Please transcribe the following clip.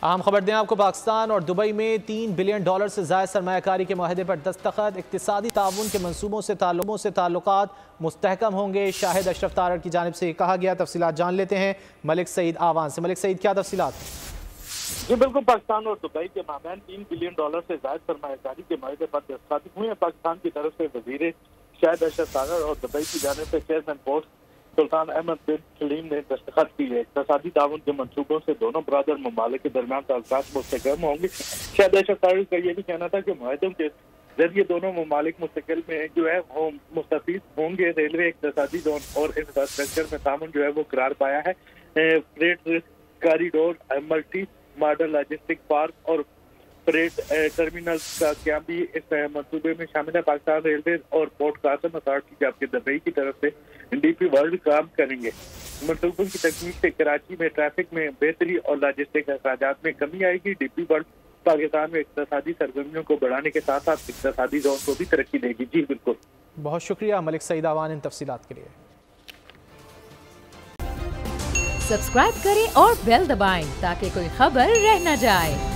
अहम खबर दें आपको, पाकिस्तान और दुबई में $3 बिलियन से ज़ायद सरमायाकारी के मुआहदे पर दस्तखत। इक्तिसादी ताउन के मंसूबों से ताल्लुकात मुस्तहकम होंगे। शाहिद अशरफ तारड़ की जानिब से कहा गया। तफसीलात जान लेते हैं मलिक सईद आवान से। मलिक सईद, क्या तफसीलात? जी बिल्कुल, पाकिस्तान और दुबई के माबैन $3 बिलियन से ज़ायद सरमायाकारी के मुआहदे पर दस्तखत हुए हैं। पाकिस्तान की तरफ से वजीर शाहिद अशरफ तारड़ और दुबई की जानिब से चेयरमैन पोस्ट सुल्तान अहमद बिन सलीम ने दस्तखत की है। इक़्तिसादी ताउन के मंसूबों से दोनों बरादर ममालिक के दरमियान ताल्लुकात मुस्तहकम होंगे। शाहिद अशरफ तारड़ का ये भी कहना था कि मुआहदों के जरिए दोनों ममालिक मुस्तकिल में जो है वो मुस्तफीद होंगे। रेलवे, इक़्तिसादी जोन और इंफ्रास्ट्रक्चर में ताउन जो है वो करार पाया है। Freight corridor, multi modal logistic park और फ्रेट टर्मिनल का क्या भी इस मंसूबे में शामिल है। पाकिस्तान रेलवे और पोर्ट कासिम अथॉरिटी जबकि दुबई की तरफ से डीपी वर्ल्ड काम करेंगे। मंसूबों की तकमील से कराची में ट्रैफिक में बेहतरी और लॉजिस्टिक अखराजात में कमी आएगी। डीपी वर्ल्ड पाकिस्तान में इक़्तिसादी सरगर्मियों को बढ़ाने के साथ साथ इक़्तिसादी जोन को भी तरक्की देगी। जी बिल्कुल, बहुत शुक्रिया मलिक सईद आवान इन तफसीलात के लिए। सब्सक्राइब करें और बेल दबाएं ताकि कोई खबर रह न जाए।